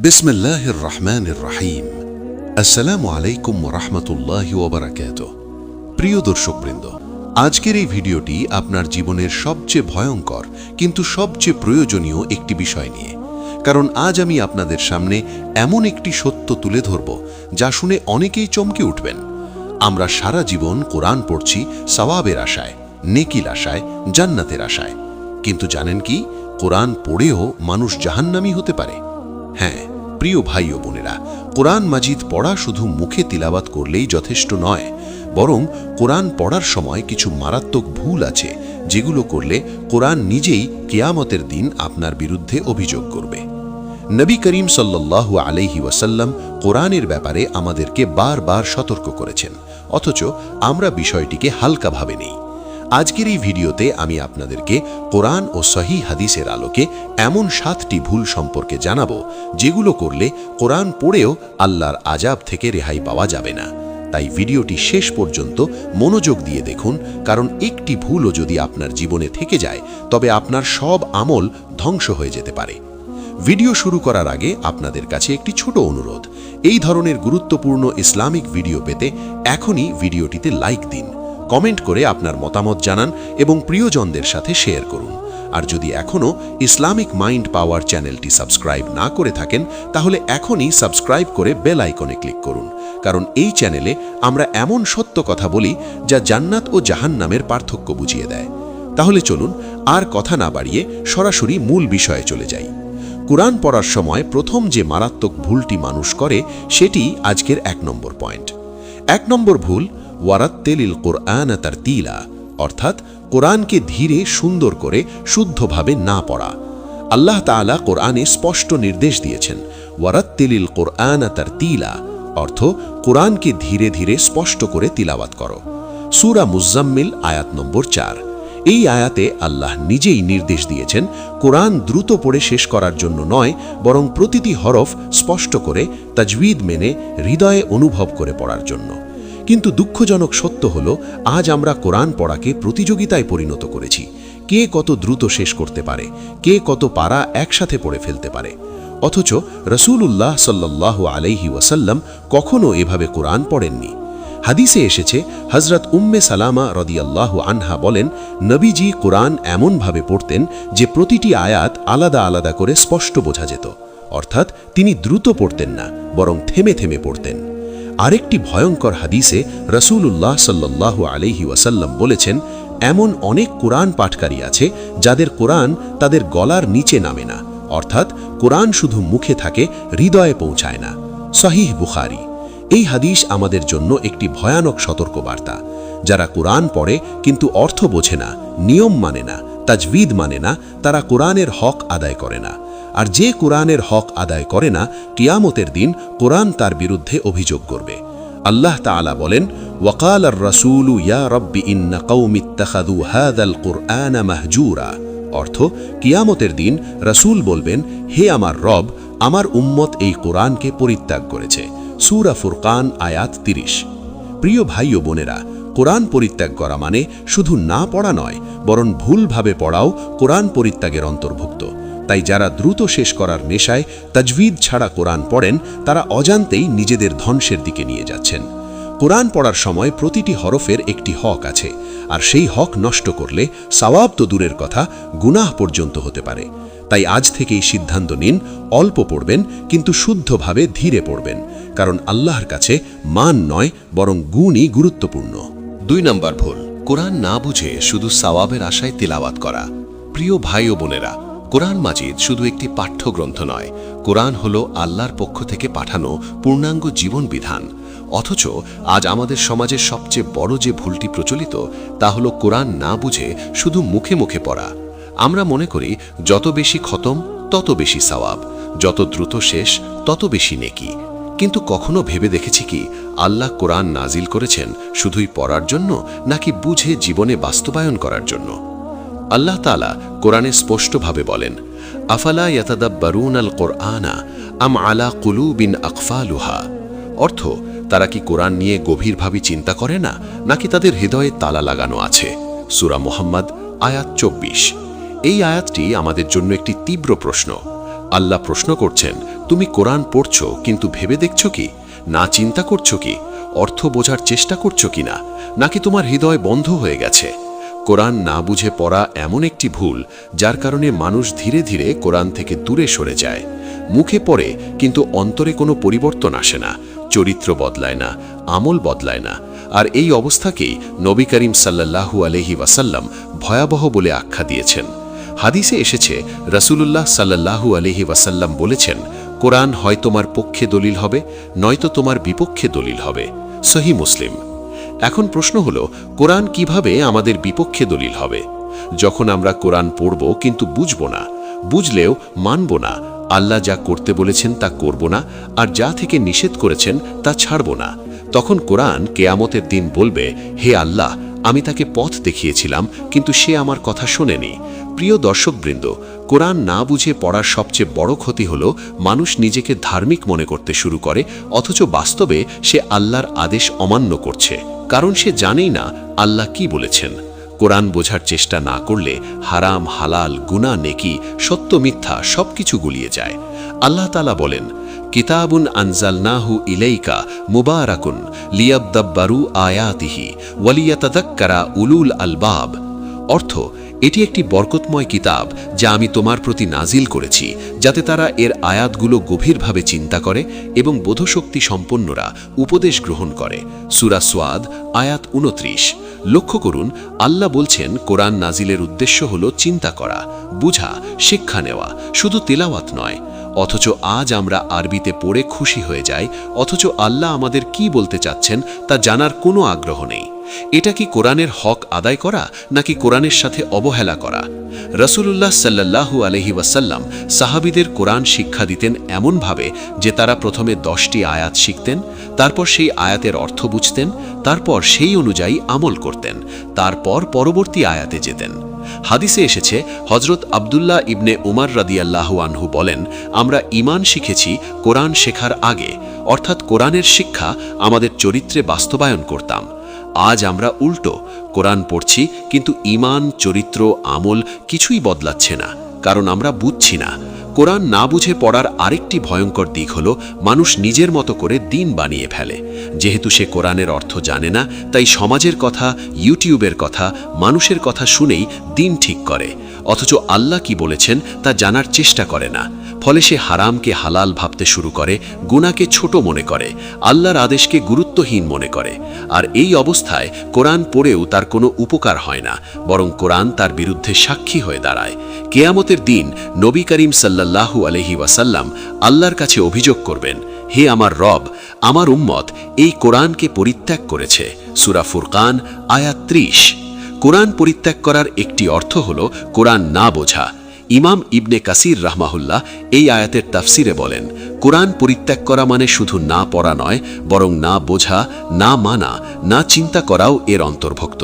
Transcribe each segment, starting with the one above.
বিসমিল্লাহির রহমানির রহিম। আসসালামু আলাইকুম ওয়া রাহমাতুল্লাহি ওয়া বারাকাতুহু। প্রিয় দর্শকবৃন্দ, আজকের এই ভিডিওটি আপনার জীবনের সবচেয়ে ভয়ঙ্কর কিন্তু সবচেয়ে প্রয়োজনীয় একটি বিষয় নিয়ে। কারণ আজ আমি আপনাদের সামনে এমন একটি সত্য তুলে ধরব যা শুনে অনেকেই চমকে উঠবেন। আমরা সারা জীবন কোরআন পড়ছি সওয়াবের আশায়, নেকির আশায়, জান্নাতের আশায়। কিন্তু জানেন কি, কোরআন পড়েও মানুষ জাহান্নামী হতে পারে। হ্যাঁ প্রিয় ভাই ও বোনেরা, কোরআন মাজিদ পড়া শুধু মুখে তিলাওয়াত করলেই যথেষ্ট নয়, বরং কোরআন পড়ার সময় কিছু মারাত্মক ভুল আছে যেগুলো করলে কোরআন নিজেই কিয়ামতের দিন আপনার বিরুদ্ধে অভিযোগ করবে। নবী করিম সাল্লাল্লাহু আলাইহি ওয়াসাল্লাম কোরআনের ব্যাপারে আমাদেরকে বারবার সতর্ক করেছেন, অথচ আমরা বিষয়টিকে হালকাভাবে নেই। আজকের এই ভিডিওতে আমি আপনাদেরকে কোরআন ও সহিহ হাদিসের আলোকে এমন 7টি ভুল সম্পর্কে জানাবো যেগুলো করলে কোরআন পড়েও আল্লাহর আযাব থেকে রেহাই পাওয়া যাবে না। তাই ভিডিওটি শেষ পর্যন্ত মনোযোগ দিয়ে দেখুন, কারণ একটি ভুলও যদি আপনার জীবনে থেকে যায় তবে আপনার সব আমল ধ্বংস হয়ে যেতে পারে। ভিডিও শুরু করার আগে আপনাদের কাছে একটি ছোট অনুরোধ, এই ধরনের গুরুত্বপূর্ণ ইসলামিক ভিডিও পেতে এখনই ভিডিওটিতে লাইক দিন, কমেন্ট করে আপনার মতামত জানান এবং প্রিয়জনদের সাথে শেয়ার করুন। আর যদি এখনও ইসলামিক মাইন্ড পাওয়ার চ্যানেলটি সাবস্ক্রাইব না করে থাকেন তাহলে এখনই সাবস্ক্রাইব করে বেল আইকনে ক্লিক করুন, কারণ এই চ্যানেলে আমরা এমন সত্য কথা বলি যা জান্নাত ও জাহান্নামের পার্থক্য বুঝিয়ে দেয়। তাহলে চলুন আর কথা না বাড়িয়ে সরাসরি মূল বিষয়ে চলে যাই। কোরআন পড়ার সময় প্রথম যে মারাত্মক ভুলটি মানুষ করে সেটি আজকের 1 নম্বর পয়েন্ট। 1 নম্বর ভুল, ওয়ারাত্তিলিল কুরআন তারতিলা, অর্থাৎ কোরআনকে ধীরে সুন্দর করে শুদ্ধভাবে না পড়া। আল্লাহ তাআলা কোরআনে স্পষ্ট নির্দেশ দিয়েছেন, ওয়ারাত্তিলিল কুরআন তারতিলা, অর্থ কোরআনকে ধীরে ধীরে স্পষ্ট করে তিলাওয়াত করো। সূরা মুজাম্মিল আয়াত নম্বর 4। এই আয়াতে আল্লাহ নিজেই নির্দেশ দিয়েছেন কোরআন দ্রুত পড়ে শেষ করার জন্য নয়, বরং প্রতিটি হরফ স্পষ্ট করে তাজবিদ মেনে হৃদয়ে অনুভব করে পড়ার জন্য। কিন্তু দুঃখজনক সত্য হল, আজ আমরা কোরআন পড়াকে প্রতিযোগিতায় পরিণত করেছি। কে কত দ্রুত শেষ করতে পারে, কে কত পারা একসাথে পড়ে ফেলতে পারে। অথচ রাসূলুল্লাহ সাল্লাল্লাহু আলাইহি ওয়াসাল্লাম কখনো এভাবে কোরআন পড়েননি। হাদিসে এসেছে, হযরত উম্মে সালামা রাদিয়াল্লাহু আনহা বলেন, নবীজি কোরআন এমনভাবে পড়তেন যে প্রতিটি আয়াত আলাদা আলাদা করে স্পষ্ট বোঝা যেত। অর্থাৎ তিনি দ্রুত পড়তেন না, বরং থেমে থেমে পড়তেন। আরেকটি ভয়ঙ্কর হাদিসে রাসূলুল্লাহ সাল্লাল্লাহু আলাইহি ওয়াসাল্লাম বলেছেন, এমন অনেক কোরআন পাঠকারী আছে যাদের কোরআন তাদের গলার নিচে নামে না, অর্থাৎ কোরআন শুধু মুখে থাকে, হৃদয়ে পৌঁছায় না। সহিহ বুখারী। এই হাদিস আমাদের জন্য একটি ভয়ানক সতর্কবার্তা। যারা কোরআন পড়ে কিন্তু অর্থ বোঝে না, নিয়ম মানে না, তাজবিদ মানে না, তারা কোরআনের হক আদায় করে না। আর যে কোরআনের হক আদায় করে না, কিয়ামতের দিন কোরআন তার বিরুদ্ধে অভিযোগ করবে। আল্লাহ তাআলা বলেন, ওয়াকাল আর রাসূলু ইয়া রাব্বি ইন্না কওমি ইত্তাখাযু হাযাল কুরআনা মাহজুরা, অর্থ কিয়ামতের দিন রাসূল বলবেন, হে আমার রব, আমার উম্মত এই কোরআনকে পরিত্যাগ করেছে। সূরা ফুরকান আয়াত 30। প্রিয় ভাই ও বোনেরা, কোরআন পরিত্যাগ করা মানে শুধু না পড়া নয়, বরং ভুলভাবে পড়াও কোরআন পরিত্যাগের অন্তর্ভুক্ত। তাই যারা দ্রুত শেষ করার নেশায় তাজবিদ ছাড়া কোরআন পড়েন, তারা অজান্তেই নিজেদের ধ্বংসের দিকে নিয়ে যাচ্ছেন। কোরআন পড়ার সময় প্রতিটি হরফের একটি হক আছে, আর সেই হক নষ্ট করলে সওয়াব তো দূরের কথা, গুনাহ পর্যন্ত হতে পারে। তাই আজ থেকেই সিদ্ধান্ত নিন, অল্প পড়বেন কিন্তু শুদ্ধভাবে ধীরে পড়বেন, কারণ আল্লাহর কাছে মান নয় বরং গুণই গুরুত্বপূর্ণ। 2 নম্বর ভুল, কোরআন না বুঝে শুধু সওয়াবের আশায় তিলাওয়াত করা। প্রিয় ভাই ও বোনেরা, কোরআন মাজিদ শুধু একটি পাঠ্যগ্রন্থ নয়, কোরআন হলো আল্লাহর পক্ষ থেকে পাঠানো পূর্ণাঙ্গ জীবন বিধান। অথচ আজ আমাদের সমাজের সবচেয়ে বড় যে ভুলটি প্রচলিত তা হলো কোরআন না বুঝে শুধু মুখে মুখে পড়া। আমরা মনে করি যত বেশি খতম তত বেশি সওয়াব, যত দ্রুত শেষ তত বেশি নেকি। কিন্তু কখনো ভেবে দেখেছি কি, আল্লাহ কোরআন নাজিল করেছেন শুধুই পড়ার জন্য নাকি বুঝে জীবনে বাস্তবায়ন করার জন্য? আল্লাহ তাআলা কোরআনে স্পষ্টভাবে বলেন, আফালা ইয়াতাদাব্বারুনাল কুরআনা আম আলা কুলুবিন আকফালুহা, অর্থ তারা কি কোরআন নিয়ে গভীরভাবে চিন্তা করে না, নাকি তাদের হৃদয়ে তালা লাগানো আছে? সূরা মুহাম্মদ আয়াত 24। এই আয়াতটি আমাদের জন্য একটি তীব্র প্রশ্ন। আল্লাহ প্রশ্ন করছেন, তুমি কোরআন পড়ছো কিন্তু ভেবে দেখছো কি? না চিন্তা করছো কি? অর্থ বোঝার চেষ্টা করছো কিনা? নাকি তোমার হৃদয় বন্ধ হয়ে গেছে? কোরআন না বুঝে পড়া এমন একটি ভুল যার কারণে মানুষ ধীরে ধীরে কোরআন থেকে দূরে সরে যায়। মুখে পড়ে কিন্তু অন্তরে কোনো পরিবর্তন আসে না, চরিত্র বদলায় না, আমল বদলায় না। আর এই অবস্থাকেই নবী করিম সাল্লাল্লাহু আলাইহি ওয়াসাল্লাম ভয়াবহ বলে আখ্যা দিয়েছেন। হাদিসে এসেছে, রাসূলুল্লাহ সাল্লাল্লাহু আলাইহি ওয়াসাল্লাম বলেছেন, কোরআন হয় তোমার পক্ষে দলিল হবে, নয়তো তোমার বিপক্ষে দলিল হবে। সহিহ মুসলিম। এখন প্রশ্ন হলো, কোরআন কিভাবে আমাদের বিপক্ষে দলিল হবে? যখন আমরা কোরআন পড়ব কিন্তু বুঝব না, বুঝলেও মানব না, আল্লাহ যা করতে বলেছেন তা করব না, আর যা থেকে নিষেধ করেছেন তা ছাড়ব না, তখন কোরআন কেয়ামতের দিন বলবে, হে আল্লাহ, আমি তাকে পথ দেখিয়েছিলাম কিন্তু সে আমার কথা শোনেনি। প্রিয় দর্শকবৃন্দ, কোরআন না বুঝে পড়ার সবচেয়ে বড় ক্ষতি হল মানুষ নিজেকে ধার্মিক মনে করতে শুরু করে, অথচ বাস্তবে সে আল্লাহর আদেশ অমান্য করছে, কারণ সে জানেই না আল্লাহ কি বলেছেন। কোরআন বোঝার চেষ্টা না করলে হারাম, হালাল, গুনাহ, নেকি, সত্য, মিথ্যা সবকিছু গুলিয়ে যায়। আল্লাহ তাআলা বলেন, কিতাবুন আনজালনাহু ইলাইকা মুবারাকুন লিয়াদাব্বারু আয়াতিহি ওয়ালিয়াতাযাক্কারা উলুল আলবাব। অর্থ, এটি একটি বরকতময় কিতাব যা আমি তোমার প্রতি নাজিল করেছি, যাতে তারা এর আয়াতগুলো গভীরভাবে চিন্তা করে এবং বোধশক্তি সম্পন্নরা উপদেশ গ্রহণ করে। সূরা সোয়াদ আয়াত ২৯। লক্ষ্য করুন, আল্লাহ বলছেন কোরআন নাজিলের উদ্দেশ্য হল চিন্তা করা, বুঝা, শিক্ষা নেওয়া, শুধু তেলাওয়াত নয়। অথচ আজ আমরা আরবিতে পড়ে খুশি হয়ে যাই, অথচ আল্লাহ আমাদের কি বলতে চাচ্ছেন তা জানার কোনো আগ্রহ নেই। এটা কি কোরআনের হক আদায় করা নাকি কোরআনের সাথে অবহেলা করা? রাসূলুল্লাহ সাল্লাল্লাহু আলাইহি ওয়াসাল্লাম সাহাবীদের কোরআন শিক্ষা দিতেন এমনভাবে যে তারা প্রথমে 10টি আয়াত শিখতেন, তারপর সেই আয়াতের অর্থ বুঝতেন, তারপর সেই অনুযায়ী আমল করতেন, তারপর পরবর্তী আয়াতে যেতেন। হাদিসে এসেছে, হযরত আব্দুল্লাহ ইবনে উমর রাদিয়াল্লাহু আনহু বলেন, আমরা ঈমান শিখেছি কোরআন শেখার আগে, অর্থাৎ কোরআনের শিক্ষা আমাদের চরিত্রে বাস্তবায়ন করতাম। আজ আমরা উল্টো, কোরআন পড়ছি কিন্তু ঈমান, চরিত্র, আমল কিছুই বদলাচ্ছে না, কারণ আমরা বুঝছি না। কোরআন না বুঝে পড়ার আরেকটি ভয়ঙ্কর দিক হল মানুষ নিজের মতো করে দিন বানিয়ে ফেলে। যেহেতু সে কোরআনের অর্থ জানে না, তাই সমাজের কথা, ইউটিউবের কথা, মানুষের কথা শুনেই দিন ঠিক করে, অথচ আল্লাহ কি বলেছেন তা জানার চেষ্টা করে না। ফলে সে হারামকে হালাল ভাবতে শুরু করে, গুনাহকে ছোট মনে করে, আল্লাহর আদেশকে গুরুত্বহীন মনে করে। আর এই অবস্থায় কোরআন পড়েও তার কোনো উপকার হয় না, বরং কোরআন তার বিরুদ্ধে সাক্ষী হয়ে দাঁড়ায়। কেয়ামতের দিন নবী করিম সাল্লাল্লাহু আলাইহি ওয়াসাল্লাম আল্লাহর কাছে অভিযোগ করবেন, হে আমার রব, আমার উম্মত এই কোরআনকে পরিত্যাগ করেছে। সূরা ফুরকান আয়াত ৩০। কোরআন পরিত্যাগ করার একটি অর্থ হল কোরআন না বোঝা। ইমাম ইবনে কাসির রাহমাহুল্লাহ এই আয়াতের তাফসিরে বলেন, কোরআন পরিত্যাগ করা মানে শুধু না পড়া নয়, বরং না বোঝা, না মানা, না চিন্তা করাও এর অন্তর্ভুক্ত।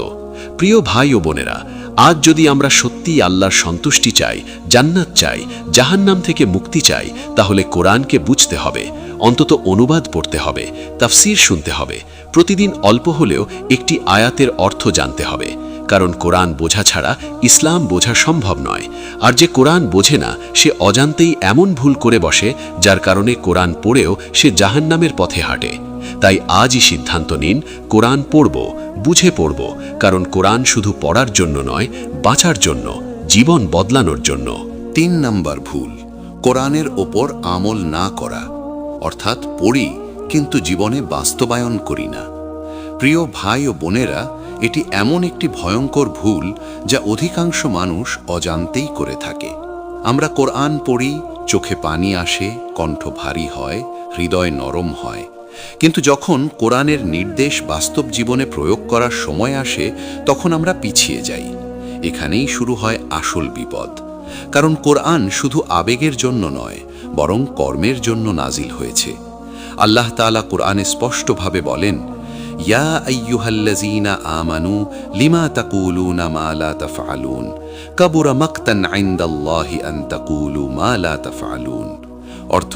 প্রিয় ভাই ও বোনেরা, আজ যদি আমরা সত্যিই আল্লাহর সন্তুষ্টি চাই, জান্নাত চাই, জাহান্নাম থেকে মুক্তি চাই, তাহলে কোরআনকে বুঝতে হবে, অন্তত অনুবাদ পড়তে হবে, তাফসির শুনতে হবে, প্রতিদিন অল্প হলেও একটি আয়াতের অর্থ জানতে হবে। কারণ কোরআন বোঝা ছাড়া ইসলাম বোঝা সম্ভব নয়। আর যে কোরআন বোঝে না, সে অজান্তেই এমন ভুল করে বসে যার কারণে কোরআন পড়েও সে জাহান্নামের পথে হাঁটে। তাই আজই সিদ্ধান্ত নিন, কোরআন পড়ব, বুঝে পড়ব, কারণ কোরআন শুধু পড়ার জন্য নয়, বাঁচার জন্য, জীবন বদলানোর জন্য। ৩ নম্বর ভুল, কোরআনের ওপর আমল না করা, অর্থাৎ পড়ি কিন্তু জীবনে বাস্তবায়ন করি না। প্রিয় ভাই ও বোনেরা, এটি এমন একটি ভয়ঙ্কর ভুল যা অধিকাংশ মানুষ অজান্তেই করে থাকে। আমরা কোরআন পড়ি, চোখে পানি আসে, কণ্ঠ ভারী হয়, হৃদয় নরম হয়, কিন্তু যখন কোরআনের নির্দেশ বাস্তব জীবনে প্রয়োগ করার সময় আসে, তখন আমরা পিছিয়ে যাই। এখানেই শুরু হয় আসল বিপদ। কারণ কোরআন শুধু আবেগের জন্য নয়, বরং কর্মের জন্য নাজিল হয়েছে। আল্লাহ তাআলা কোরআনে স্পষ্টভাবে বলেন, ইয়া আইয়ুহাল্লাযীনা আমানু লিমা তাকুলুনা মা লা তাফআলুন কাবুরা মাকতান ইনদাল্লাহি আন তাকুলু মা লা তাফআলুন। অর্থ,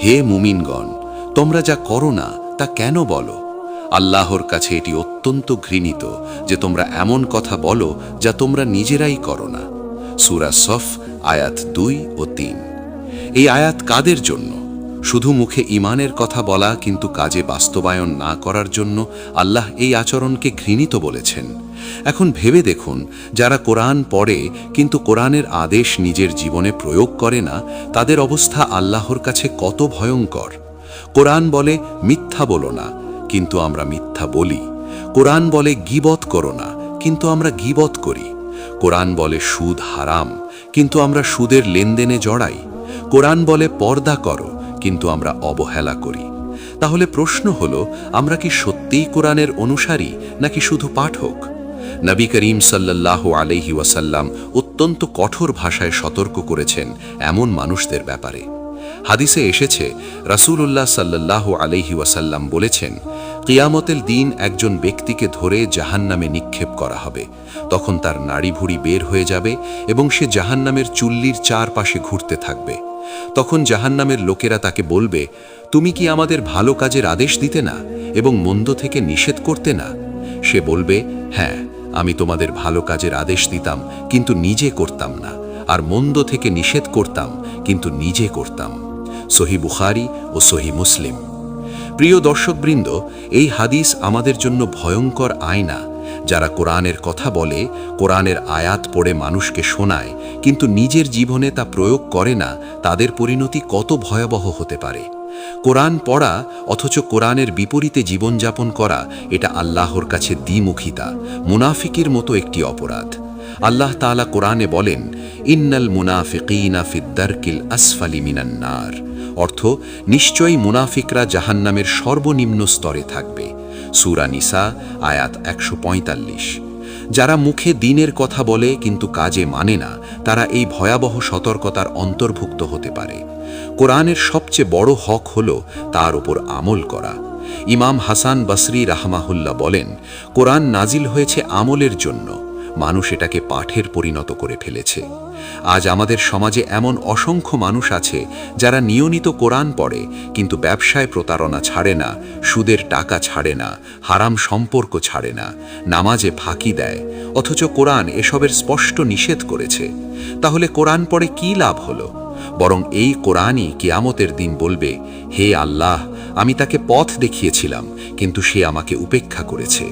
হে মুমিনগণ, তোমরা যা করো না তা কেন বলো? আল্লাহর কাছে এটি অত্যন্ত ঘৃণিত যে তোমরা এমন কথা বলো যা তোমরা নিজেরাই করো না। সূরা সফ আয়াত ২ ও ৩। এই আয়াত কাদের জন্য? শুধু মুখে ঈমানের কথা বলা কিন্তু কাজে বাস্তবায়ন না করার জন্য আল্লাহ এই আচরণকে ঘৃণিত বলেছেন। এখন ভেবে দেখুন, যারা কোরআন পড়ে কিন্তু কোরআনের আদেশ নিজের জীবনে প্রয়োগ করে না, তাদের অবস্থা আল্লাহর কাছে কত ভয়ঙ্কর। কোরআন বলে মিথ্যা বলো না, কিন্তু আমরা মিথ্যা বলি। কোরআন বলে গীবত করো না, কিন্তু আমরা গীবত করি। কোরআন বলে সুদ হারাম, কিন্তু আমরা সুদের লেনদেনে জড়াই। কোরআন বলে পর্দা করো, কিন্তু আমরা অবহেলা করি। তাহলে প্রশ্ন হলো, আমরা কি সত্যিই কোরআনের অনুসারী নাকি শুধু পাঠক? নবী করিম সাল্লাল্লাহু আলাইহি ওয়াসাল্লাম অত্যন্ত কঠোর ভাষায় সতর্ক করেছেন এমন মানুষদের ব্যাপারে। হাদিসে এসেছে, রাসূলুল্লাহ সাল্লাল্লাহু আলাইহি ওয়াসাল্লাম বলেছেন, কিয়ামতের দিন একজন ব্যক্তিকে ধরে জাহান্নামে নিক্ষেপ করা হবে। তখন তার নাড়ি ভুঁড়ি বের হয়ে যাবে এবং সে জাহান্নামের চুল্লির চারপাশে ঘুরতে থাকবে। তখন জাহান্নামের লোকেরা তাকে বলবে, তুমি কি আমাদের ভালো কাজের আদেশ দিতে না এবং মন্দ থেকে নিষেধ করতে না? সে বলবে, হ্যাঁ, আমি তোমাদের ভালো কাজের আদেশ দিতাম কিন্তু নিজে করতাম না, আর মন্দ থেকে নিষেধ করতাম কিন্তু নিজে করতাম। সহিহ বুখারী ও সহিহ মুসলিম। প্রিয় দর্শকবৃন্দ, এই হাদিস আমাদের জন্য ভয়ঙ্কর আয়না। যারা কোরআনের কথা বলে, কোরআনের আয়াত পড়ে মানুষকে শোনায় কিন্তু নিজের জীবনে তা প্রয়োগ করে না, তাদের পরিণতি কত ভয়াবহ হতে পারে। কোরআন পড়া অথচ কোরআনের বিপরীতে জীবনযাপন করা, এটা আল্লাহর কাছে দ্বিমুখিতা, মুনাফিকের মতো একটি অপরাধ। আল্লাহ তাআলা কোরআনে বলেন, ইন্নাল মুনাফিকিনা ফিদ দারকিল আসফালি মিনান নার। অর্থ, নিশ্চয়ই মুনাফিকরা জাহান্নামের সর্বনিম্ন স্তরে থাকবে। সূরা নিসা আয়াত 145। যারা মুখে দ্বীনের কথা বলে কিন্তু কাজে মানে না, তারা এই ভয়াবহ সতর্কতার অন্তর্ভুক্ত হতে পারে। কোরআনের সবচেয়ে বড় হক হল তার উপর আমল করা। ইমাম হাসান বসরি রাহমাহুল্লাহ বলেন, কোরআন নাজিল হয়েছে আমলের জন্য, মানুষ এটাকে পাঠের পরিণত করে ফেলেছে। আজ আমাদের সমাজে এমন অসংখ্য মানুষ আছে যারা নিয়মিত কোরআন পড়ে কিন্তু ব্যবসায় প্রতারণা ছাড়ে না, সুদের টাকা ছাড়ে না, হারাম সম্পর্ক ছাড়ে না, নামাজে ফাঁকি দেয়, অথচ কোরআন এসবের স্পষ্ট নিষেধ করেছে। তাহলে কোরআন পড়ে কি লাভ হলো? বরং এই কোরআনই কিয়ামতের দিন বলবে, হে আল্লাহ, আমি তাকে পথ দেখিয়েছিলাম কিন্তু সে আমাকে উপেক্ষা করেছে।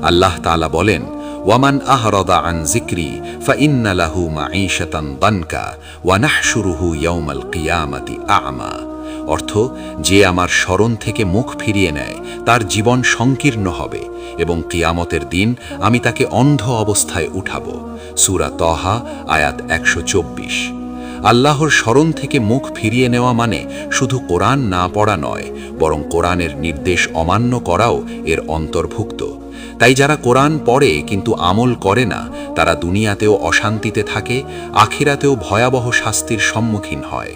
আল্লাহ তাআলা বলেন, ওয়ামান আহরাদা আন যিকরি ফাইন্না লাহু মাঈশাতান দানকা ওয়া নাহশুরুহু ইয়াওমাল কিয়ামাতি আ'মা। অর্থ, যে আমার স্মরণ থেকে মুখ ফিরিয়ে নেয় তার জীবন সংকীর্ণ হবে এবং কিয়ামতের দিন আমি তাকে অন্ধ অবস্থায় উঠাবো। সূরা তহা আয়াত 124। আল্লাহর স্মরণ থেকে মুখ ফিরিয়ে নেওয়া মানে শুধু কোরআন না পড়া নয়, বরং কোরআনের নির্দেশ অমান্য করাও এর অন্তর্ভুক্ত। তাই যারা কোরআন পড়ে কিন্তু আমল করে না, তারা দুনিয়াতেও অশান্তিতে থাকে, আখিরাতেও ভয়াবহ শাস্তির সম্মুখীন হয়।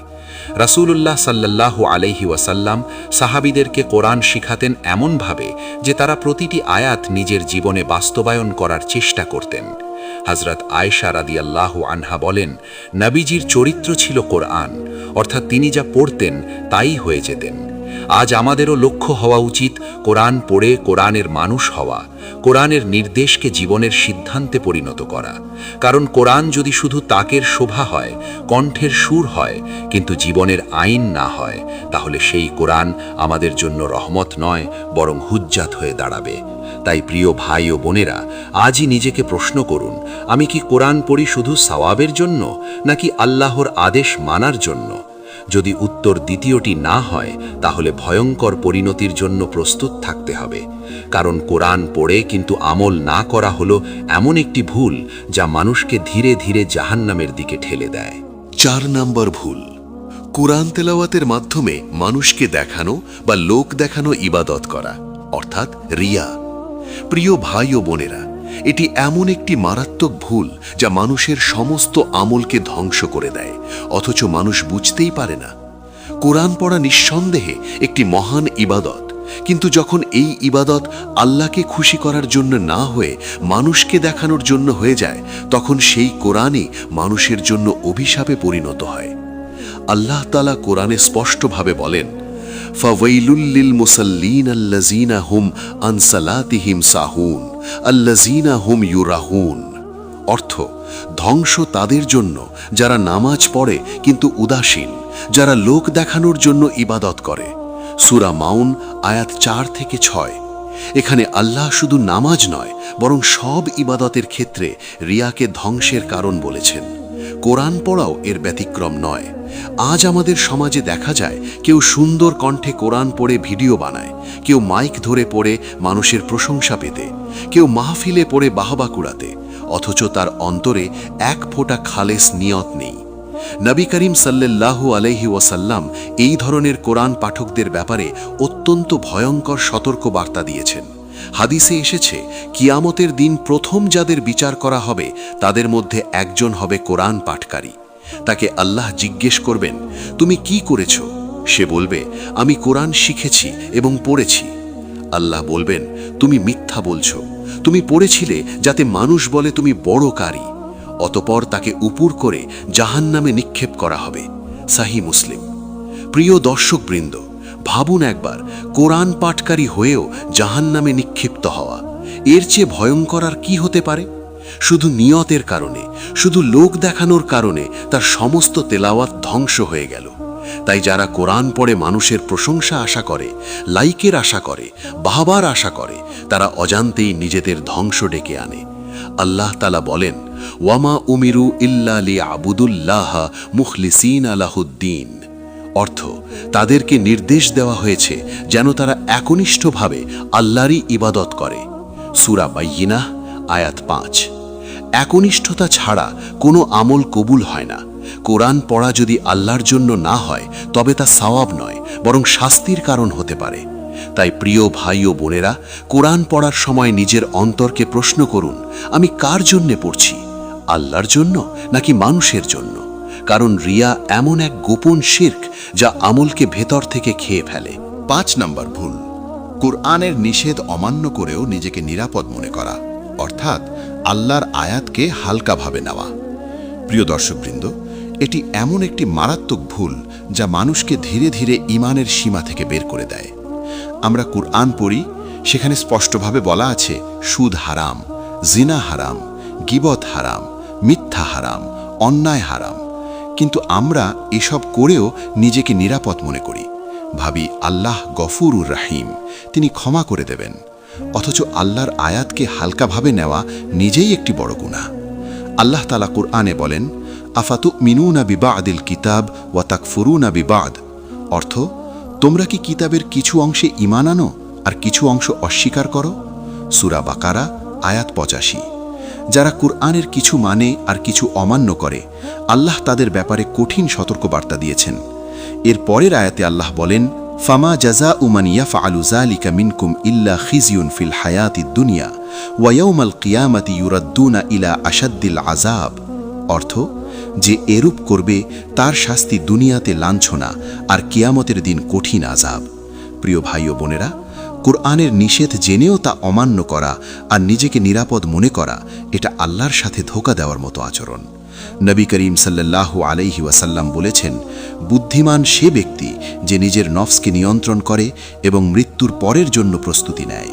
রাসূলুল্লাহ সাল্লাল্লাহু আলাইহি ওয়াসাল্লাম সাহাবীদেরকে কোরআন শিখাতেন এমনভাবে যে তারা প্রতিটি আয়াত নিজের জীবনে বাস্তবায়ন করার চেষ্টা করতেন। হযরত আয়েশা রাদিয়াল্লাহু আনহা বলেন, নবীজির চরিত্র ছিল কোরআন, অর্থাৎ তিনি যা পড়তেন তাই হয়ে যেতেন। আজ আমাদেরও লক্ষ্য হওয়া উচিত কোরআন পড়ে কোরআনের মানুষ হওয়া, কোরআনের নির্দেশকে জীবনের সিদ্ধান্তে পরিণত করা। কারণ কোরআন যদি শুধু তাকের শোভা হয়, কণ্ঠের সুর হয়, কিন্তু জীবনের আইন না হয়, তাহলে সেই কোরআন আমাদের জন্য রহমত নয়, বরং হুজ্জাত হয়ে দাঁড়াবে। তাই প্রিয় ভাই ও বোনেরা, আজই নিজেকে প্রশ্ন করুন, আমি কি কোরআন পড়ি শুধু সওয়াবের জন্য নাকি আল্লাহর আদেশ মানার জন্য? যদি উত্তর দ্বিতীয়টি না হয়, তাহলে ভয়ঙ্কর পরিণতির জন্য প্রস্তুত থাকতে হবে। কারণ কোরআন পড়ে কিন্তু আমল না করা হলো এমন একটি ভুল যা মানুষকে ধীরে ধীরে জাহান্নামের দিকে ঠেলে দেয়। 4 নম্বর ভুল, কোরআন তেলাওয়াতের মাধ্যমে মানুষকে দেখানো বা লোক দেখানো ইবাদত করা, অর্থাৎ রিয়া। প্রিয় ভাই ও বোনেরা, এটি এমন একটি মারাত্মক ভুল যা মানুষের সমস্ত আমলকে ধ্বংস করে দেয়, অথচ মানুষ বুঝতেই পারে না। কোরআন পড়া নিঃসন্দেহে একটি মহান ইবাদত, কিন্তু যখন এই ইবাদত আল্লাহকে খুশি করার জন্য না হয়ে মানুষকে দেখানোর জন্য হয়ে যায়, তখন সেই কোরআনই মানুষের জন্য অভিশাপে পরিণত হয়। আল্লাহ তাআলা কোরআনে স্পষ্টভাবে বলেন, ফাওয়াইলুল লিল মুসাল্লিন আল্লাযীনা হুম আন সালাতিহিম সাহুন আল্লাযীনা হুম ইউরাহুন। অর্থ, ধ্বংস তাদের জন্য যারা নামাজ পড়ে কিন্তু উদাসীন, যারা লোক দেখানোর জন্য ইবাদত করে। সূরা মাউন আয়াত 4 থেকে 6। এখানে আল্লাহ শুধু নামাজ নয় বরং সব ইবাদতের ক্ষেত্রে রিয়াকে ধ্বংসের কারণ বলেছেন। কোরআন পড়াও এর ব্যতিক্রম নয়। আজ আমাদের সমাজে দেখা যায় কেউ সুন্দর কণ্ঠে কোরআন পড়ে ভিডিও বানায়, কেউ মাইক ধরে পড়ে মানুষের প্রশংসা পেতে, কেউ মাহফিলে পড়ে বাহবা কুড়াতে, অথচ তার অন্তরে এক ফোঁটা খালেস নিয়ত নেই। নবী করিম সাল্লাল্লাহু আলাইহি ওয়াসাল্লাম এই ধরনের কোরআন পাঠকদের ব্যাপারে অত্যন্ত ভয়ঙ্কর সতর্ক বার্তা দিয়েছেন। হাদিসে এসেছে, কিয়ামতের দিন প্রথম যাদের বিচার করা হবে তাদের মধ্যে একজন হবে কোরআন পাঠকারী। তাকে আল্লাহ জিজ্ঞেস করবেন, তুমি কি করেছ? সে বলবে, আমি কোরআন শিখেছি এবং পড়েছি। আল্লাহ বলবেন, তুমি মিথ্যা বলছো, তুমি পড়েছিলে যাতে মানুষ বলে তুমি বড় কারি। অতপর তাকে উপুর করে জাহান্নামে নিক্ষেপ করা হবে। সাহি মুসলিম। প্রিয় দর্শকবৃন্দ, ভাবুন একবার, কোরআন পাঠকারী হয়েও জাহান্নামে নিক্ষিপ্ত হওয়া, এর চেয়ে ভয়ঙ্কর আর কি হতে পারে? শুধু নিয়তের কারণে, শুধু লোক দেখানোর কারণে তার সমস্ত তেলাওয়াত ধ্বংস হয়ে গেল। তাই যারা কোরআন পড়ে মানুষের প্রশংসা আশা করে, লাইকের আশা করে, বাহবার আশা করে, তারা অজান্তেই নিজেদের ধ্বংস ডেকে আনে। আল্লাহ তাআলা বলেন, ওয়ামা উমিরু ইল্লা লিয়াবুদুল্লাহ মুখলিসিনা লাহুদ্দিন। অর্থ, তাদেরকে নির্দেশ দেওয়া হয়েছে যেন তারা একনিষ্ঠভাবে আল্লাহরই ইবাদত করে। সূরা বাইয়িনাহ আয়াত 5। একনিষ্ঠতা ছাড়া কোনো আমল কবুল হয় না। কোরআন পড়া যদি আল্লাহর জন্য না হয় তবে তা সওয়াব নয়, বরং শাস্তির কারণ হতে পারে। তাই প্রিয় ভাই ও বোনেরা, কোরআন পড়ার সময় নিজের অন্তরকে প্রশ্ন করুন, আমি কার জন্যে পড়ছি? আল্লাহর জন্য নাকি মানুষের জন্য? কারণ রিয়া এমন এক গোপন শিরক যা আমলকে ভেতর থেকে খেয়ে ফেলে। 5 নম্বর ভুল, কুরআনের নিষেধ অমান্য করেও নিজেকে নিরাপদ মনে করা, অর্থাৎ আল্লাহর আয়াতকে হালকাভাবে নেওয়া। প্রিয় দর্শকবৃন্দ, এটি এমন একটি মারাত্মক ভুল যা মানুষকে ধীরে ধীরে ঈমানের সীমা থেকে বের করে দেয়। আমরা কুরআন পড়ি, সেখানে স্পষ্টভাবে বলা আছে সুদ হারাম, জিনা হারাম, গীবত হারাম, মিথ্যা হারাম, অন্যায় হারাম। কিন্তু আমরা এসব করেও নিজেকে নিরাপদ মনে করি, ভাবি আল্লাহ গফুরুর রাহিম, তিনি ক্ষমা করে দেবেন। অথচ আল্লাহর আয়াতকে হালকাভাবে নেওয়া নিজেই একটি বড় গুনাহ। আল্লাহ তাআলা কুরআনে বলেন, আফাতুমিনুনা বিবাদিল কিতাব ওয়া তাকফুরুনা বিবাদ। অর্থ, তোমরা কি কিতাবের কিছু অংশে ঈমান আনো আর কিছু অংশ অস্বীকার করো? সূরা বাকারা আয়াত 85। যারা কুরআনের কিছু মানে আর কিছু অমান্য করে, আল্লাহ তাদের ব্যাপারে কঠিন সতর্কবার্তা দিয়েছেন। এর পরের আয়াতে আল্লাহ বলেন, ফামা জাযাউ মান ইয়াফআলু যালিকা মিনকুম ইল্লা খিজিয়ুন ফিল হায়াতিদ দুনিয়া ওয়া ইয়াউমাল কিয়ামাতি ইউরাদ্দুনা ইলা আশাদ্দিল আযাব। অর্থ, যে এরূপ করবে তার শাস্তি দুনিয়াতে লাঞ্ছনা আর কিয়ামতের দিন কঠিন আযাব। প্রিয় ভাই ও বোনেরা, কুরআনের নিষেধ জেনেও তা অমান্য করা আর নিজেকে নিরাপদ মনে করা, এটা আল্লাহর সাথে ধোঁকা দেওয়ার মতো আচরণ। নবী করিম সাল্লাল্লাহু আলাইহি ওয়াসাল্লাম বলেছেন, বুদ্ধিমান সে ব্যক্তি যে নিজের নফসকে নিয়ন্ত্রণ করে এবং মৃত্যুর পরের জন্য প্রস্তুতি নেয়,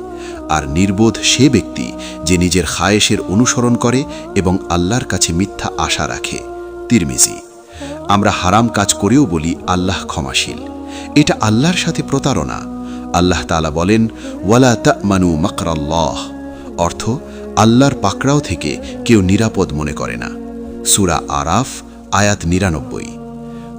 আর নির্বোধ সে ব্যক্তি যে নিজের খায়েশের অনুসরণ করে এবং আল্লাহর কাছে মিথ্যা আশা রাখে। তিরমিজি। আমরা হারাম কাজ করেও বলি আল্লাহ ক্ষমাশীল, এটা আল্লাহর সাথে প্রতারণা। আল্লাহ তাআলা বলেন, ওয়ালা তা'মানু মাকরাল্লাহ। অর্থ, আল্লাহর পাকড়াও থেকে কেউ নিরাপদ মনে করে না। সূরা আরাফ আয়াত 99।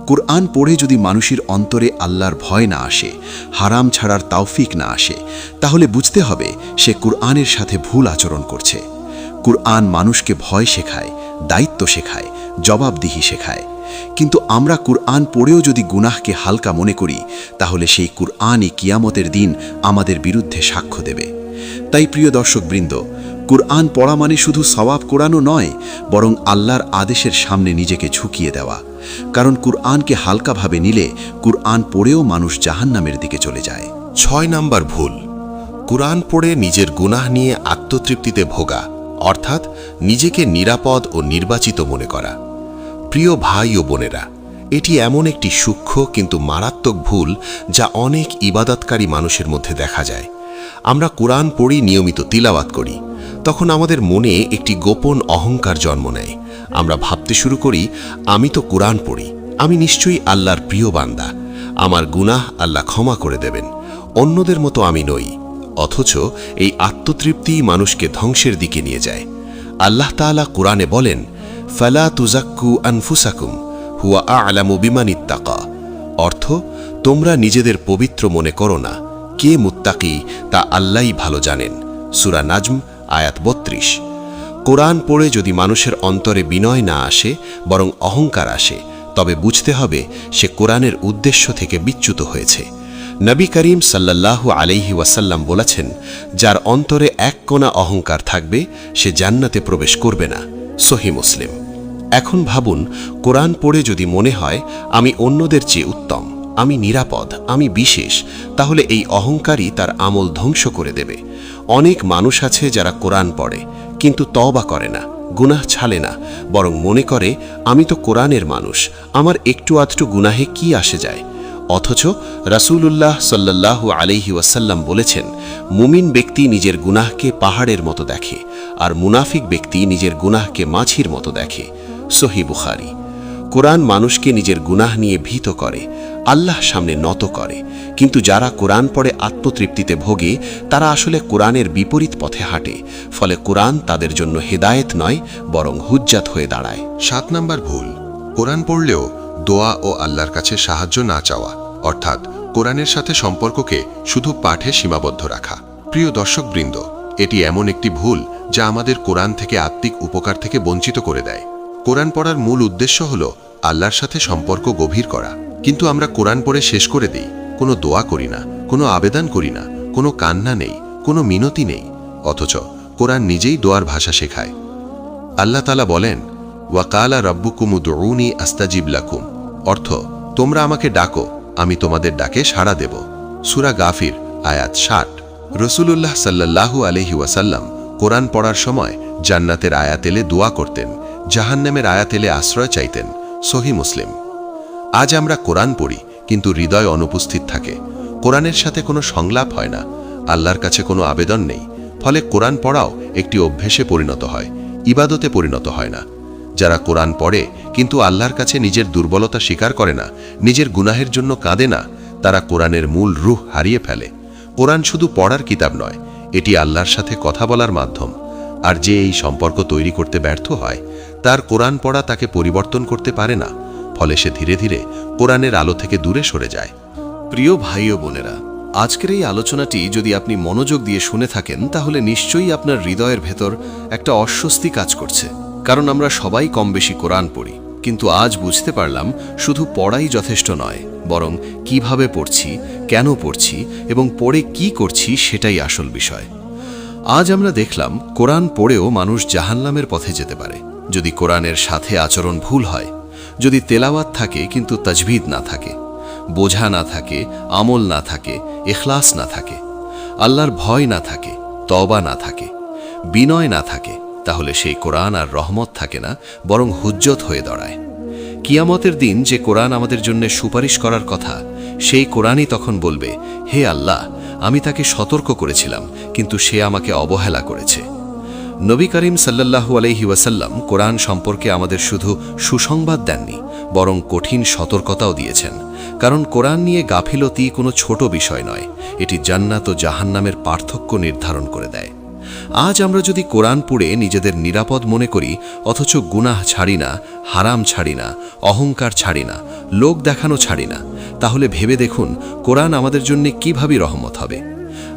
কুরআন পড়ে যদি মানুষের অন্তরে আল্লাহর ভয় না আসে, হারাম ছাড়ার তাওফিক না আসে, তাহলে বুঝতে হবে সে কুরআনের সাথে ভুল আচরণ করছে। কুরআন মানুষকে ভয় শেখায়, দায়িত্ব শেখায়, জবাবদিহি শেখায়। কিন্তু আমরা কুরআন পড়েও যদি গুনাহকে হালকা মনে করি, তাহলে সেই কুরআনই কিয়ামতের দিন আমাদের বিরুদ্ধে সাক্ষ্য দেবে। তাই প্রিয় দর্শকবৃন্দ, কুরআন পড়া মানে শুধু সওয়াব কোরআনও নয়, বরং আল্লাহর আদেশের সামনে নিজেকে ঝুঁকিয়ে দেওয়া। কারণ কুরআনকে হালকাভাবে নিলে কুরআন পড়েও মানুষ জাহান্নামের দিকে চলে যায়। 6 নম্বর ভুল, কুরআন পড়ে নিজের গুনাহ নিয়ে আত্মতৃপ্তিতে ভোগা, অর্থাৎ নিজেকে নিরাপদ ও নির্বাচিত মনে করা। প্রিয় ভাই ও বোনেরা, এটি এমন একটি সূক্ষ্ম কিন্তু মারাত্মক ভুল যা অনেক ইবাদতকারী মানুষের মধ্যে দেখা যায়। আমরা কুরআন পড়ি, নিয়মিত তিলাওয়াত করি, তখন আমাদের মনে একটি গোপন অহংকার জন্ম নেয়। আমরা ভাবতে শুরু করি, আমি তো কোরআন পড়ি, আমি নিশ্চয়ই আল্লাহর প্রিয় বান্দা, আমার গুনাহ আল্লাহ ক্ষমা করে দেবেন, অন্যদের মতো আমি নই। অথচ এই আত্মতৃপ্তিই মানুষকে ধ্বংসের দিকে নিয়ে যায়। আল্লাহ তাআলা কোরআনে বলেন, ফালা তুজাক্কু আনফুসাকুম হুয়া আ'লামু বিমানিত্তাকা। অর্থ, তোমরা নিজেদের পবিত্র মনে করো না, কে মুত্তাকি তা আল্লাহই ভালো জানেন। সূরা নাজম আয়াত ৩২। কোরআন পড়ে যদি মানুষের অন্তরে বিনয় না আসে, বরং অহংকার আসে, তবে বুঝতে হবে সে কোরআনের উদ্দেশ্য থেকে বিচ্যুত হয়েছে। নবী করিম সাল্লাল্লাহু আলাইহি ওয়াসাল্লাম বলেছেন, যার অন্তরে এক কোণা অহংকার থাকবে সে জান্নাতে প্রবেশ করবে না। সহিহ মুসলিম। এখন ভাবুন, কোরআন পড়ে যদি মনে হয় আমি অন্যদের চেয়ে উত্তম, আমি নিরাপদ, আমি বিশেষ, তাহলে এই অহংকারই তার আমল ধ্বংস করে দেবে। অনেক মানুষ আছে যারা কোরআন পড়ে কিন্তু তওবা করে না, গুনাহ ছাড়ে না, বরং মনে করে আমি তো কোরআনের মানুষ, আমার একটু আধটু গুনাহে কি আসে যায়। অথচ রাসূলুল্লাহ সাল্লাল্লাহু আলাইহি ওয়াসাল্লাম বলেছেন, মুমিন ব্যক্তি নিজের গুনাহকে পাহাড়ের মতো দেখে, আর মুনাফিক ব্যক্তি নিজের গুনাহকে মাছির মতো দেখে। সহিহ বুখারী। কোরআন মানুষকে নিজের গুনাহ নিয়ে ভীত করে, আল্লাহ সামনে নত করে, কিন্তু যারা কোরআন পড়ে আত্মতৃপ্তিতে ভোগে তারা আসলে কোরআনের বিপরীত পথে হাঁটে। ফলে কোরআন তাদের জন্য হেদায়েত নয়, বরং হুজ্জাত হয়ে দাঁড়ায়। 7 নম্বর ভুল, কোরআন পড়লেও দোয়া ও আল্লাহর কাছে সাহায্য না চাওয়া, অর্থাৎ কোরআনের সাথে সম্পর্ককে শুধু পাঠে সীমাবদ্ধ রাখা। প্রিয় দর্শকবৃন্দ, এটি এমন একটি ভুল যা আমাদের কোরআন থেকে আত্মিক উপকার থেকে বঞ্চিত করে দেয়। কোরআন পড়ার মূল উদ্দেশ্য হল আল্লাহর সাথে সম্পর্ক গভীর করা, কিন্তু আমরা কোরআন পড়ে শেষ করে দিই, কোনো দোয়া করি না, কোনো আবেদন করি না, কোনো কান্না নেই, কোনো মিনতি নেই। অথচ কোরআন নিজেই দোয়ার ভাষা শেখায়। আল্লাহ তাআলা বলেন, ওয়াকালা রাব্বুকুম উদউনি আস্তাজিব লাকুম, অর্থ, তোমরা আমাকে ডাকো, আমি তোমাদের ডাকে সাড়া দেব। সূরা গাফির আয়াত 60। রাসূলুল্লাহ সাল্লাল্লাহু আলাইহি ওয়াসাল্লাম কোরআন পড়ার সময় জান্নাতের আয়াত এলে দোয়া করতেন, জাহান্নামের আয়াত এলে আশ্রয় চাইতেন। সহিহ মুসলিম। আজ আমরা কোরআন পড়ি কিন্তু হৃদয় অনুপস্থিত থাকে, কোরআনের সাথে কোনো সংলাপ হয় না, আল্লাহর কাছে কোনো আবেদন নেই। ফলে কোরআন পড়াও একটি অভ্যেসে পরিণত হয়, ইবাদতে পরিণত হয় না। যারা কোরআন পড়ে কিন্তু আল্লাহর কাছে নিজের দুর্বলতা স্বীকার করে না, নিজের গুনাহের জন্য কাঁদে না, তারা কোরআনের মূল রূহ হারিয়ে ফেলে। কোরআন শুধু পড়ার কিতাব নয়, এটি আল্লাহর সাথে কথা বলার মাধ্যম। আর যে এই সম্পর্ক তৈরি করতে ব্যর্থ হয়, তার কোরআন পড়া তাকে পরিবর্তন করতে পারে না। ফলে সে ধীরে ধীরে কোরআনের আলো থেকে দূরে সরে যায়। প্রিয় ভাই ও বোনেরা, আজকের এই আলোচনাটি যদি আপনি মনোযোগ দিয়ে শুনে থাকেন তাহলে নিশ্চয়ই আপনার হৃদয়ের ভেতর একটা অস্বস্তি কাজ করছে। কারণ আমরা সবাই কম বেশি কোরআন পড়ি, কিন্তু আজ বুঝতে পারলাম শুধু পড়াই যথেষ্ট নয়, বরং কিভাবে পড়ছি, কেন পড়ছি এবং পড়ে কি করছি সেটাই আসল বিষয়। আজ আমরা দেখলাম কোরআন পড়েও মানুষ জাহান্নামের পথে যেতে পারে যদি কোরআনের সাথে আচরণ ভুল হয়, যদি তেলাওয়াত থাকে কিন্তু তাজবিদ না থাকে, বোঝা না থাকে, আমল না থাকে, ইখলাস না থাকে, আল্লাহর ভয় না থাকে, তওবা না থাকে, বিনয় না থাকে, তাহলে সেই কোরআন আর রহমত থাকে না, বরং হুজ্জত হয়ে দাঁড়ায়। কিয়ামতের দিন যে কোরআন আমাদের জন্য সুপারিশ করার কথা, সেই কোরআনই তখন বলবে, হে আল্লাহ, আমি তাকে সতর্ক করেছিলাম কিন্তু সে আমাকে অবহেলা করেছে। নবী করিম সাল্লাল্লাহু আলাইহি ওয়াসাল্লাম কোরআন সম্পর্কে আমাদের শুধু সুসংবাদ দেননি, বরং কঠিন সতর্কতাও দিয়েছেন। কারণ কোরআন নিয়ে গাফিলতি কোনো ছোট বিষয় নয়, এটি জান্নাত ও জাহান্নামের পার্থক্য নির্ধারণ করে দেয়। আজ আমরা যদি কোরআন পড়ে নিজেদের নিরাপদ মনে করি, অথচ গুনাহ ছাড়ি না, হারাম ছাড়ি না, অহংকার ছাড়ি না, লোক দেখানো ছাড়ি না, তাহলে ভেবে দেখুন কোরআন আমাদের জন্য কিভাবে রহমত হবে।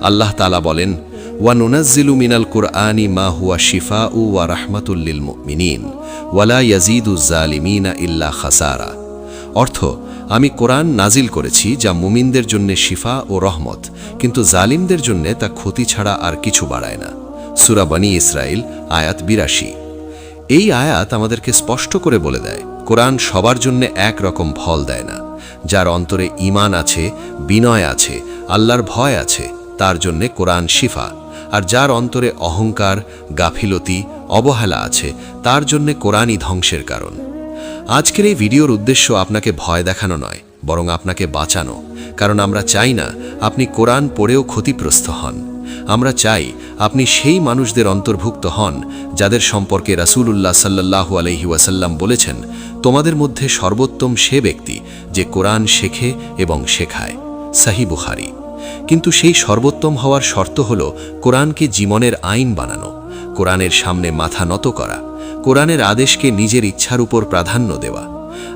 আল্লাহ তাআলা বলেন, ওয়ানুনাজ্জিলু মিনাল কুরআনি মা হুয়া শিফাউ ওয়া রাহমাতুল লিল মুমিনিন ওয়ালা ইয়াজিদুজ জালিমিনা ইল্লা খাসারা। অর্থ, আমি কোরআন নাজিল করেছি যা মুমিনদের জন্য শিফা ও রহমত, কিন্তু জালিমদের জন্য তা ক্ষতি ছাড়া আর কিছু বাড়ায় না। সূরা বনী ইসরাইল আয়াত ৮২। এই আয়াত আমাদেরকে স্পষ্ট করে বলে দেয়, কোরআন সবার জন্য এক রকম ফল দেয় না। যার অন্তরে ঈমান আছে, বিনয় আছে, আল্লাহর ভয় আছে, তার জন্য কোরআন শিফা। আর যার অন্তরে অহংকার, গাফিলতি, অবহেলা আছে, তার জন্য কোরআনই ধ্বংসের কারণ। আজকের এই ভিডিওর উদ্দেশ্য আপনাকে ভয় দেখানো নয়, বরং আপনাকে বাঁচানো। কারণ আমরা চাই না আপনি কোরআন পড়েও ক্ষতিগ্রস্ত হন। আমরা চাই আপনি সেই মানুষদের অন্তর্ভুক্ত হন যাদের সম্পর্কে রাসূলুল্লাহ সাল্লাল্লাহু আলাইহি ওয়াসাল্লাম বলেছেন, তোমাদের মধ্যে সর্বোত্তম সে ব্যক্তি যে কোরআন শেখে এবং শেখায়। সহিহ বুখারী। কিন্তু সেই সর্বোত্তম হওয়ার শর্ত হল কোরআনকে জীবনের আইন বানানো, কোরআনের সামনে মাথা নত করা, কোরআনের আদেশকে নিজের ইচ্ছার উপর প্রাধান্য দেওয়া।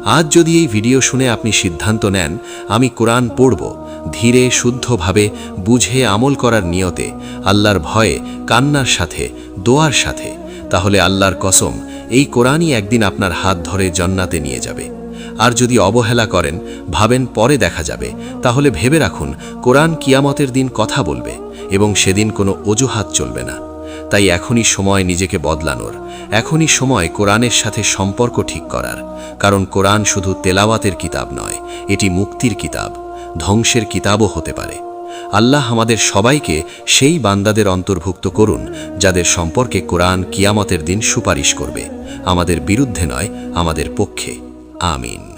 আজ যদি এই ভিডিও শুনে আপনি সিদ্ধান্ত নেন, আমি কোরআন পড়ব, ধীরে শুদ্ধভাবে বুঝে আমল করার নিয়তে, আল্লাহর ভয়ে, কান্নার সাথে, দোয়ার সাথে, তাহলে আল্লাহর কসম এই কোরআনই একদিন আপনার হাত ধরে জান্নাতে নিয়ে যাবে। আর যদি অবহেলা করেন, ভাবেন পরে দেখা যাবে, তাহলে ভেবে রাখুন কোরআন কিয়ামতের দিন কথা বলবে এবং সেদিন কোনো অজুহাত চলবে না। তাই এখনই সময় নিজেকে বদলানোর, এখনই সময় কোরআনের সাথে সম্পর্ক ঠিক করার। কারণ কোরআন শুধু তেলাওয়াতের কিতাব নয়, এটি মুক্তির কিতাব, ধ্বংসের কিতাবও হতে পারে। আল্লাহ আমাদের সবাইকে সেই বান্দাদের অন্তর্ভুক্ত করুন যাদের সম্পর্কে কোরআন কিয়ামতের দিন সুপারিশ করবে, আমাদের বিরুদ্ধে নয়, আমাদের পক্ষে। আমিন।